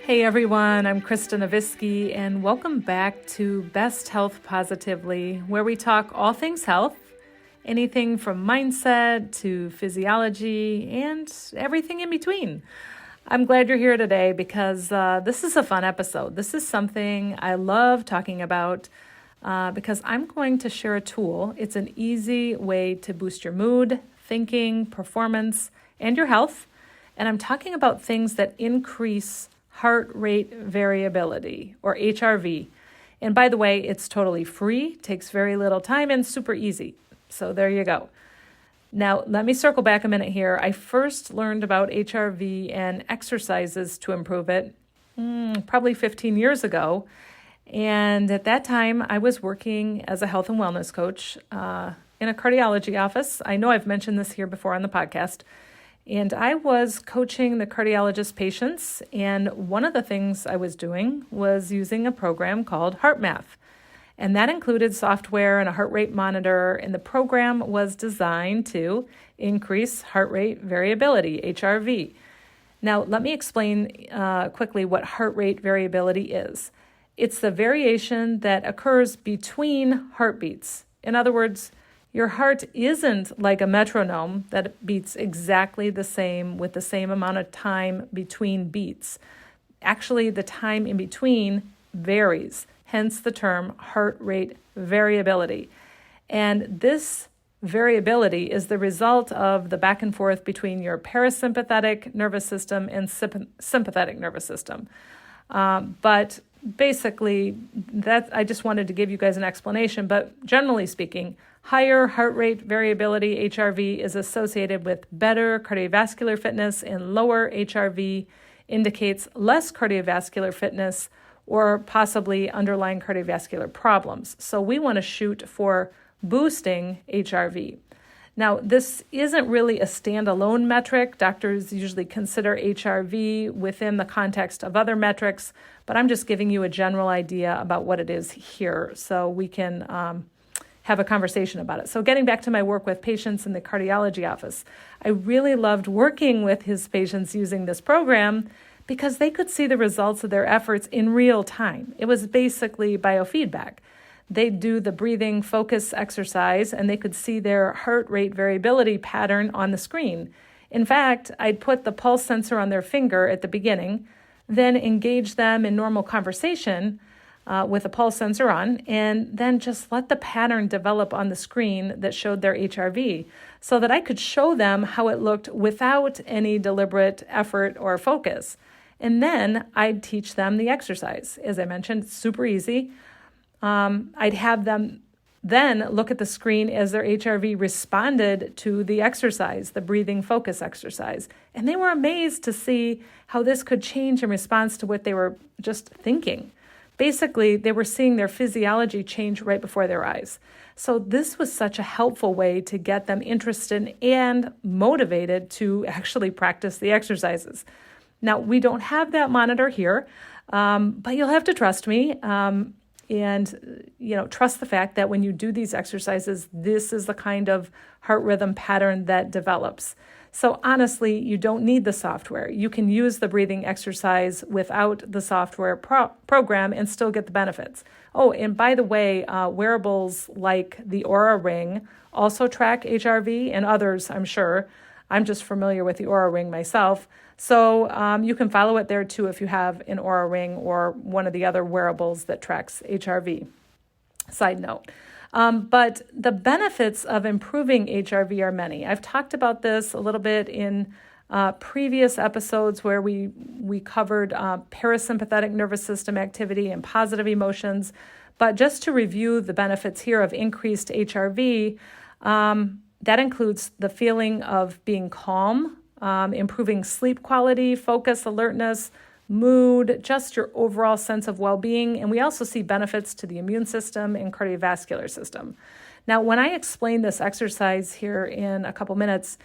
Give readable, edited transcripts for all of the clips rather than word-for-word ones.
Hey everyone, I'm Krista Novisky, and welcome back to Best Health Positively, where we talk all things health, anything from mindset to physiology and everything in between. I'm glad you're here today because this is a fun episode. This is something I love talking about because I'm going to share a tool. It's an easy way to boost your mood, thinking, performance, and your health. And I'm talking about things that increase heart rate variability, or HRV. And by the way, it's totally free, takes very little time, and super easy. So there you go. Now, let me circle back a minute here. I first learned about HRV and exercises to improve it probably 15 years ago. And at that time, I was working as a health and wellness coach in a cardiology office. I know I've mentioned this here before on the podcast. And I was coaching the cardiologist patients, and one of the things I was doing was using a program called Heart Math. And that included software and a heart rate monitor, and the program was designed to increase heart rate variability, HRV. Now, let me explain quickly what heart rate variability is. It's the variation that occurs between heartbeats. In other words, your heart isn't like a metronome that beats exactly the same with the same amount of time between beats. Actually, the time in between varies, hence the term heart rate variability. And this variability is the result of the back and forth between your parasympathetic nervous system and sympathetic nervous system. But basically, I just wanted to give you guys an explanation, but generally speaking, higher heart rate variability, HRV, is associated with better cardiovascular fitness, and lower HRV indicates less cardiovascular fitness or possibly underlying cardiovascular problems. So we want to shoot for boosting HRV. Now, this isn't really a standalone metric. Doctors usually consider HRV within the context of other metrics, but I'm just giving you a general idea about what it is here so we can have a conversation about it. So getting back to my work with patients in the cardiology office, I really loved working with his patients using this program because they could see the results of their efforts in real time. It was basically biofeedback. They'd do the breathing focus exercise and they could see their heart rate variability pattern on the screen. In fact, I'd put the pulse sensor on their finger at the beginning, then engage them in normal conversation with a pulse sensor on, and then just let the pattern develop on the screen that showed their HRV so that I could show them how it looked without any deliberate effort or focus. And then I'd teach them the exercise. As I mentioned, it's super easy. I'd have them then look at the screen as their HRV responded to the exercise, the breathing focus exercise. And they were amazed to see how this could change in response to what they were just thinking. Basically, they were seeing their physiology change right before their eyes. So this was such a helpful way to get them interested and motivated to actually practice the exercises. Now, we don't have that monitor here, but you'll have to trust me and trust the fact that when you do these exercises, this is the kind of heart rhythm pattern that develops. So honestly, you don't need the software. You can use the breathing exercise without the software program and still get the benefits. Oh, and by the way, wearables like the Oura Ring also track HRV, and others, I'm sure. I'm just familiar with the Oura Ring myself. So you can follow it there too if you have an Oura Ring or one of the other wearables that tracks HRV. Side note. But the benefits of improving HRV are many. I've talked about this a little bit in previous episodes where we covered parasympathetic nervous system activity and positive emotions. But just to review the benefits here of increased HRV, that includes the feeling of being calm, improving sleep quality, focus, alertness, mood, just your overall sense of well-being. And we also see benefits to the immune system and cardiovascular system. Now, when I explain this exercise here in a couple minutes,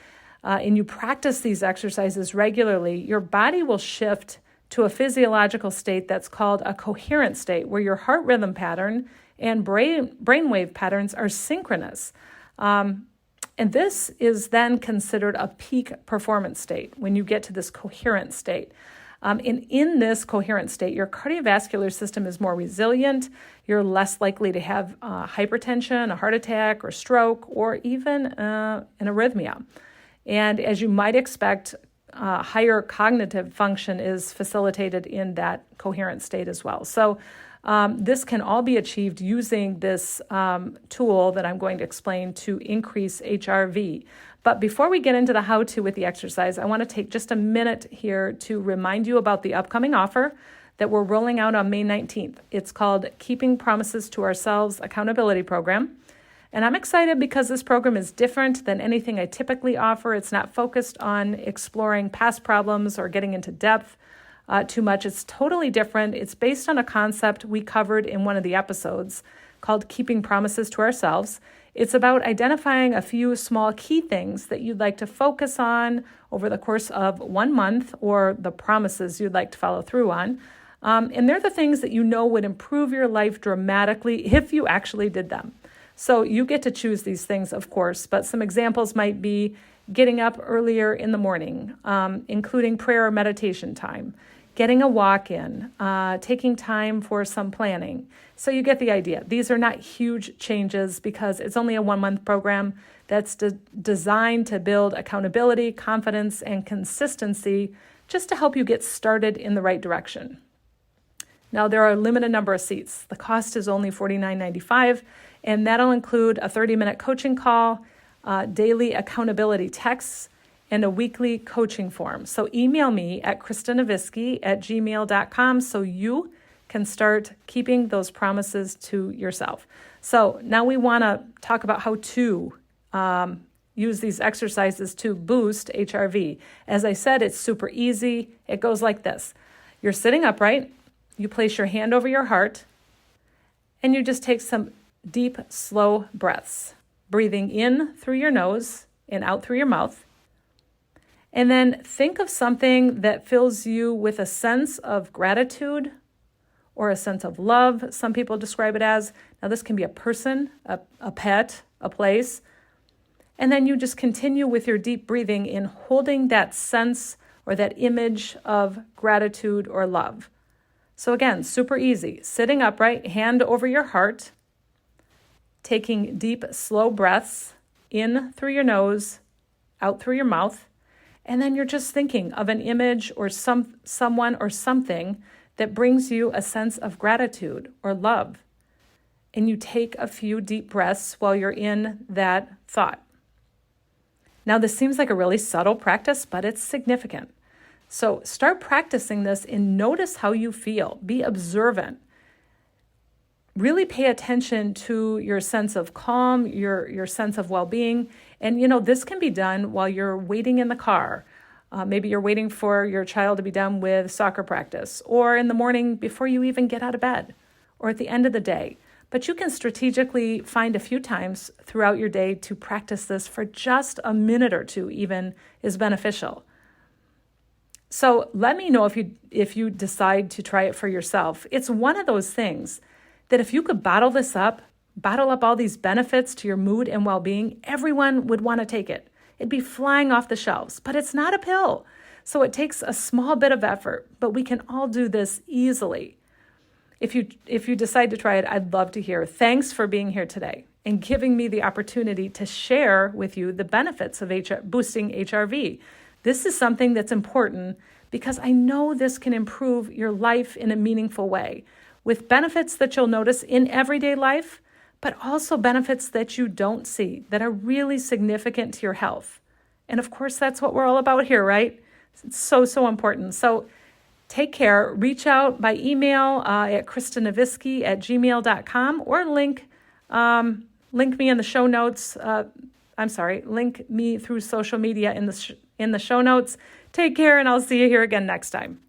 and you practice these exercises regularly, your body will shift to a physiological state that's called a coherent state, where your heart rhythm pattern and brainwave patterns are synchronous. And this is then considered a peak performance state when you get to this coherent state. And in this coherent state, your cardiovascular system is more resilient. You're less likely to have hypertension, a heart attack, or stroke, or even an arrhythmia. And as you might expect, higher cognitive function is facilitated in that coherent state as well. So this can all be achieved using this tool that I'm going to explain to increase HRV. But before we get into the how-to with the exercise, I want to take just a minute here to remind you about the upcoming offer that we're rolling out on May 19th. It's called Keeping Promises to Ourselves Accountability Program. And I'm excited because this program is different than anything I typically offer. It's not focused on exploring past problems or getting into depth too much. It's totally different. It's based on a concept we covered in one of the episodes called Keeping Promises to Ourselves. It's about identifying a few small key things that you'd like to focus on over the course of 1 month, or the promises you'd like to follow through on. And they're the things that you know would improve your life dramatically if you actually did them. So you get to choose these things, of course, but some examples might be getting up earlier in the morning, including prayer or meditation time, getting a walk in, taking time for some planning. So you get the idea. These are not huge changes because it's only a 1-month program that's designed to build accountability, confidence, and consistency just to help you get started in the right direction. Now, there are a limited number of seats. The cost is only $49.95, and that'll include a 30-minute coaching call, daily accountability texts, and a weekly coaching form. So email me at kristanavisky@gmail.com so you can start keeping those promises to yourself. So now we want to talk about how to use these exercises to boost HRV. As I said, it's super easy. It goes like this. You're sitting upright. You place your hand over your heart, and you just take some deep, slow breaths, breathing in through your nose and out through your mouth. And then think of something that fills you with a sense of gratitude or a sense of love, some people describe it as. Now, this can be a person, a pet, a place. And then you just continue with your deep breathing in holding that sense or that image of gratitude or love. So again, super easy. Sitting upright, hand over your heart, taking deep, slow breaths in through your nose, out through your mouth. And then you're just thinking of an image or someone or something that brings you a sense of gratitude or love. And you take a few deep breaths while you're in that thought. Now, this seems like a really subtle practice, but it's significant. So start practicing this and notice how you feel. Be observant. Really pay attention to your sense of calm, your sense of well-being. And, this can be done while you're waiting in the car. Maybe you're waiting for your child to be done with soccer practice, or in the morning before you even get out of bed, or at the end of the day. But you can strategically find a few times throughout your day to practice this for just a minute or two even is beneficial. So let me know if you decide to try it for yourself. It's one of those things that if you could bottle up all these benefits to your mood and well-being, everyone would want to take it. It'd be flying off the shelves, but it's not a pill. So it takes a small bit of effort, but we can all do this easily. If you decide to try it, I'd love to hear. Thanks for being here today and giving me the opportunity to share with you the benefits of boosting HRV. This is something that's important because I know this can improve your life in a meaningful way, with benefits that you'll notice in everyday life, but also benefits that you don't see that are really significant to your health. And of course, that's what we're all about here, right? It's so important. So take care. Reach out by email at kristanavisky@gmail.com or link me in the show notes. Link me through social media in the show notes. Take care, and I'll see you here again next time.